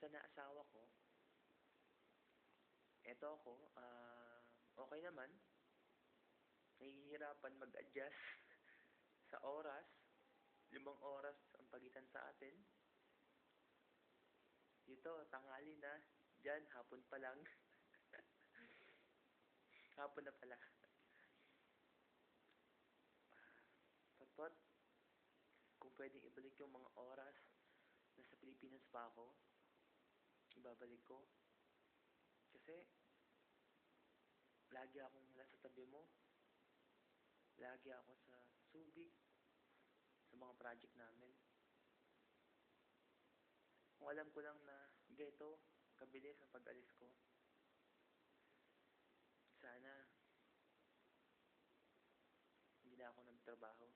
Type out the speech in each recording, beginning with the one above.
kamusta na asawa ko? Eto ako, okay naman. Nahihirapan mag-adjust sa oras. 5 oras ang pagitan sa atin. Dito, tanghali na. Diyan, hapon pa lang. Hapon na pala. Potpot, kung pwedeng ibalik yung mga oras na sa Pilipinas pa ako, ibabalik ko. Kasi, lagi akong nasa tabi mo. Lagi ako sa Subic, sa mga project namin. Kung alam ko lang na geto, kabilis ang pag-alis ko. Sana, hindi na ako nagtrabaho.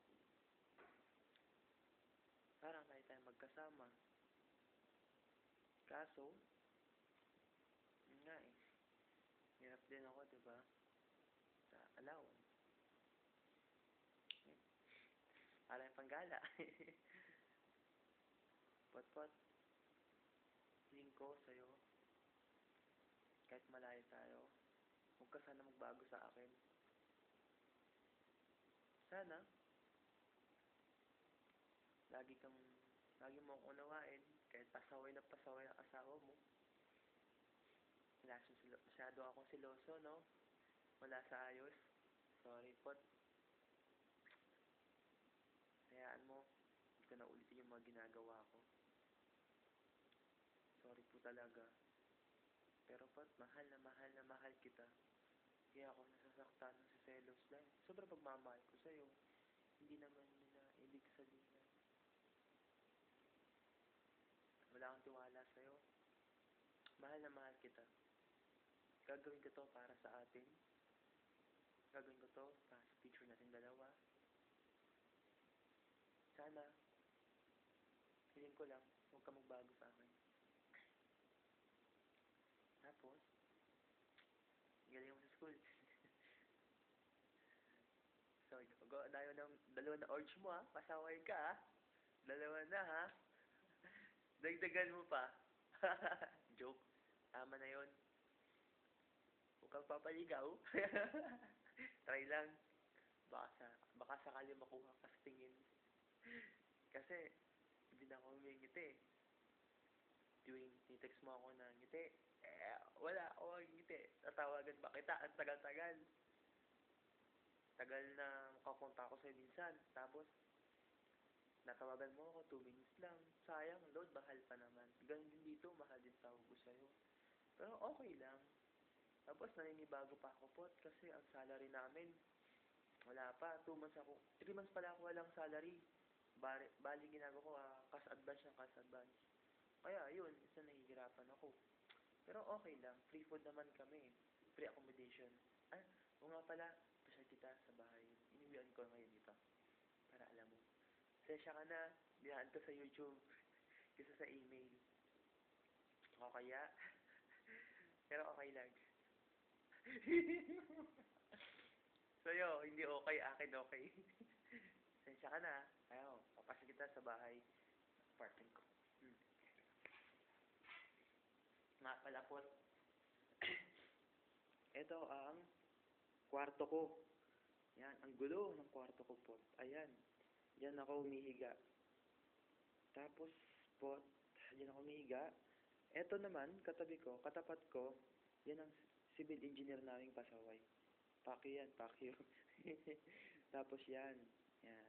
Parang tayo tayo magkasama. Kaso, yun nga eh. Hirap din ako, diba? Sa allowance. Parang yung panggala. Pot-pot. Hiling ko sa'yo. Kahit malayo tayo, huwag ka sana magbago sa akin. Sana, lagi mo akong unawain, kahit pasaway na pasaway ang asawa mo. Masyado akong siloso, no? Wala sa ayos. Sorry, pot. Hayaan mo, hindi ko na ulitin yung mga ginagawa ko. Sorry po talaga. Pero pot, mahal na mahal kita. Kaya ako nasasaktan sa selos dahil sobrang pagmamahal ko sa'yo. Hindi naman nila ibig sabihin. Wala akong tiwala sa'yo. Mahal na mahal kita. Gagawin ko to para sa atin. Gagawin ko to para sa future natin dalawa. Sana, hiling ko lang, huwag ka magbago sa akin. Tapos, galing mo sa school. So, dalawa na urge mo ha. Pasaway ka ha. Dalawa na ha. Dagdagan mo pa. Joke. Tama na yon. Huwag kang papaligaw. Try lang. Baka sakali makuha ka sa tingin. Kasi, hindi na ako humingiti. Tuwing nitext mo ako na ngiti, wala ako ngiti. Tatawagan ba kita? Ang tagal-tagal. Tagal na makapunta ako sa'yo minsan. Tapos, natawagan mo ako, 2 minutes lang. Sayang, load, mahal pa naman. Ganun din dito, mahal din tawag ko sa'yo. Pero okay lang. Tapos, naninibago pa ako po kasi ang salary namin, wala pa. 3 months pala ako walang salary. Bali ginagawa ko, cash advance ng cash advance. Kaya, yun, isa nahihirapan ako. Pero okay lang, free food naman kami. Free accommodation. O nga pala, pasyal kita sa bahay. Iniwian ko ngayon dito. Para alam mo. Sensya ka na, dihaan ko sa YouTube. Kesa sa email. O kaya, pero okay lang. Sa'yo, hindi okay, akin okay. Sensya ka na, ayaw, papasok kita sa bahay. Apartment ko. Nga pala po. Ito ang kwarto ko. Yan, ang gulo ng kwarto ko po. Ayan, diyan ako humihiga. Tapos po, diyan ako humihiga. Ito naman, katabi ko, katapat ko, yan ang civil engineer naming pasaway. Pakyo yan, pakyo. Tapos yan, yan.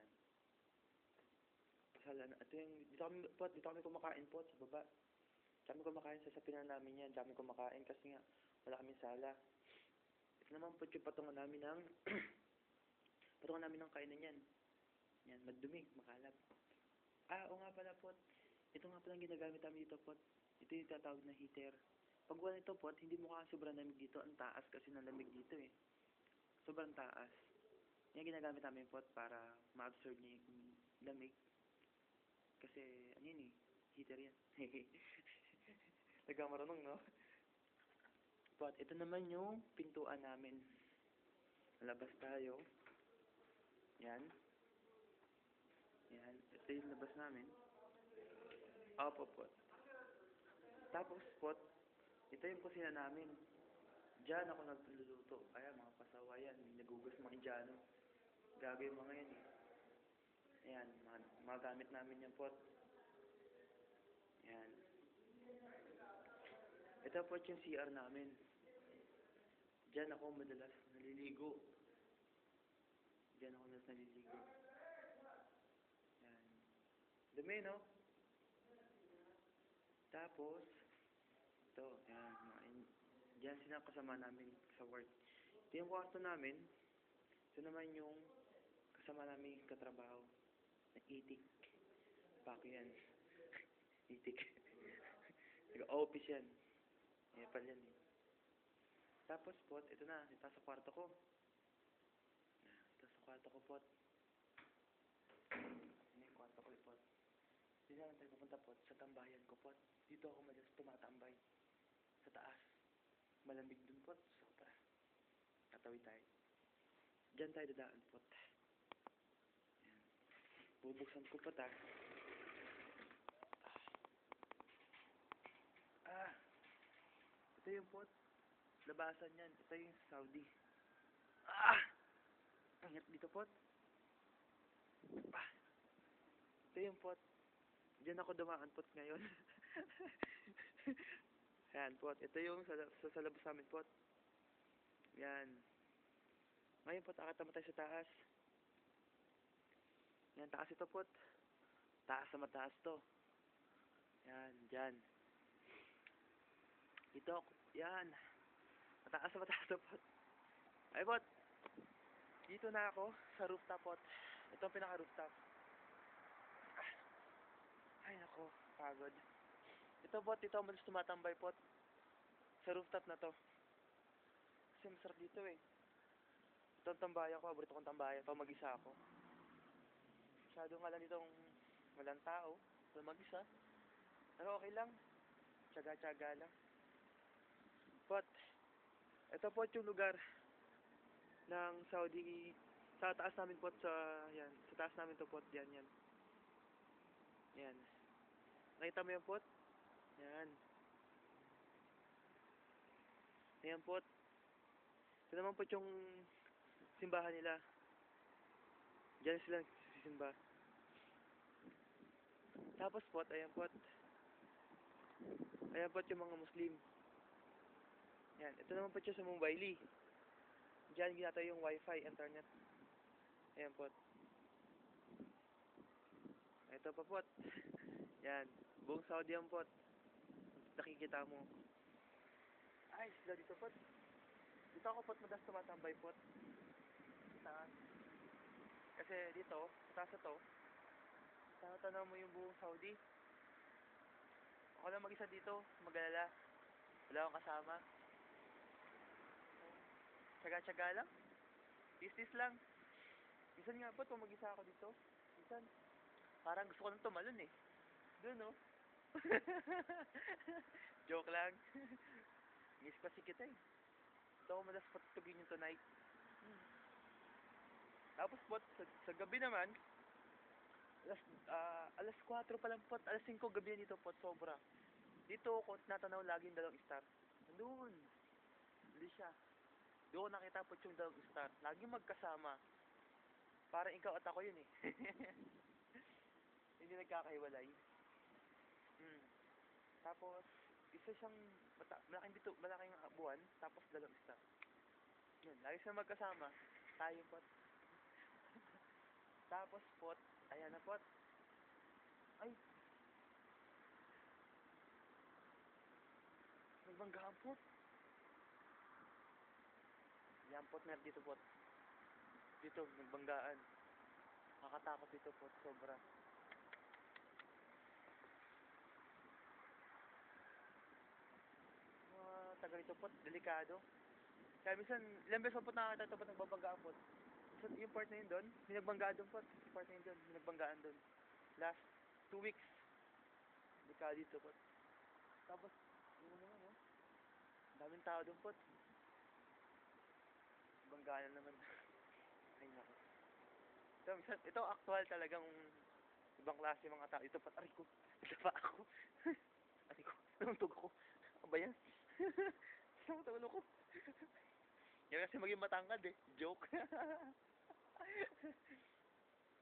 Pasalan, ito yung, dito kami kumakain po sa baba. Dami kumakain sa sapinan namin yan. Dami kumakain kasi nga wala kaming sala. Ito naman po yung patungan namin ng patungan namin ng kainan yan. Yan, madumi, makalap. Oo nga pala po. Ito nga pala ginagamit namin dito po. Ito yung tatawag na heater. Pag wala ito po, hindi mo sobrang lamig dito. Ang taas kasi ng lamig dito eh. Sobrang taas. Yan ginagamit namin po para ma-absorb niya yung lamig. Kasi, ano yun eh, heater yan. Nagkamarunong, no? But, ito naman yung pintuan namin. Labas tayo. Yan. Yan. Ito yung labas namin. Opo po. Tapos, pot, ito yung kusina namin. Diyan ako nagluluto. Kaya mga pasawayan, nagugas mga Indiano. Gago yung mga yan eh. Ayan, mga gamit namin yung pot. Ayan. Ito po yung CR namin. Diyan ako madalas naliligo. Diyan ako madalas naliligo. Ayan. Dumi, no? Tapos, ito, ayan, diyan sila kasama namin sa work. Ito yung kwarto namin. Ito naman yung kasama namin katrabaho. Na itik. Bako yan. Itik. Nag-office yan. Ayan pala yan eh. Tapos, pot, ito na. Ito sa kwarto ko. Ito sa kwarto ko, pot. Ano yung kwarto ko, pot? Dito naman tayo pupunta, pot. Sa tambayan ko, pot. Dito ako madalas tumatambay. Sa taas. Malamig dun, pot. Sobra. Tatawid tayo. Diyan tayo dadaan, pot. Ayan. Bubuksan ko, pot, ah. Ah! Ito yung pot. Labasan yan. Ito yung Saudi. Ah! Ingat dito, pot. Ah! Ito yung pot. Diyan ako dumaan, pot, ngayon. Ayan, pot. Ito yung sa labas namin, pot. Yan. Ngayon, pot, akit naman tayo sa taas. Yan, taas ito, pot. Taas na mataas to. Yan, dyan. Ito, yan. Mataas na mataas to, pot. Ay, pot. Dito na ako sa rooftop, pot. Ito ang pinaka-rooftop. Ah. Ay, nako. Pagod. Ito, pot. Dito ako malis tumatambay, pot. Sa rooftop na to. Kasi masarap dito, eh. Ito ang tambayan ko. Paborito kong tambayan. Pag mag-isa ako. Masyado nga lang ditong walang tao. Pag mag-isa. Pero okay lang. Tsaga-tsaga lang. Pot. Ito po yung lugar ng Saudi. Sa taas namin, pot, sa yan. Sa taas namin to, pot. Yan, yan. Yan. Nakita mo yung pot? Yan. Ayan, pot. Ito naman po yung simbahan nila. Diyan sila nagsisimba. Tapos, pot, ayan, pot. Ayan, pot, yung mga Muslim. Yan. Ito naman po yung sa Mumbai. Diyan ginataw yung wifi, internet. Ayan, pot. Ito pa, pot. Yan. Buong Saudi ang, pot. Nakikita mo. Ay, sila dito, pot. Dito ako, pot, madalas tumatambay, pot. Taas. Kasi dito, sa taas na to, tanaw mo yung buong Saudi. Ako lang mag-isa dito, mag-alala. Wala akong kasama. Tsaga-tsaga lang. Tis-tis lang. Minsan nga po, mag-isa ako dito. Minsan, parang gusto ko nang tumalon eh. Doon, no? Joke lang. Miss kasi kita eh. Ito ako malas patutugin yung tonight. Tapos po, sa gabi naman, alas 4 pa lang po, alas 5 gabi na dito po, sobra. Dito ako natanaw laging dalawang star. Doon. Hindi siya. Doon nakita po yung dalawang star. Laging magkasama. Parang ikaw at ako yun eh. Hindi nagkakahiwalay. Tapos, isa siyang malaking buwan, tapos dalawang star. Yun, lagi silang magkasama. Tayo pot. Tapos pot, ayan na pot. Ay! Nagbanggaan pot. Yan pot, meron dito pot. Dito, nagbanggaan. Nakakatakot dito pot, sobra. Taga rito pot, delikado. Kaya minsan, ilang beses po nakakita ito pot nagbabanggaan pot. So, yung part na yun doon, may nagbanggaan doon pot. Yung part na yun doon, may nagbanggaan doon. Last 2 weeks, delikado dito pot. Tapos, yung ano naman, daming tao doon pot. Banggaan na naman. Ay, naku. Ito actual talagang ibang klase mga tao. Ito pat, aray ko. Ito pa ako. Aray ko. Namuntog ako. Yan kasi maging matangkad eh. Joke.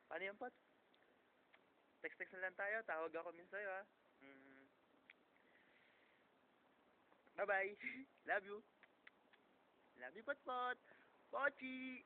Paano yan, Pot? Text-text na lang tayo. Tawag ako minsan sa'yo, ha? Mm. Bye-bye. Love you. Love you, Pot Pot. Pochi!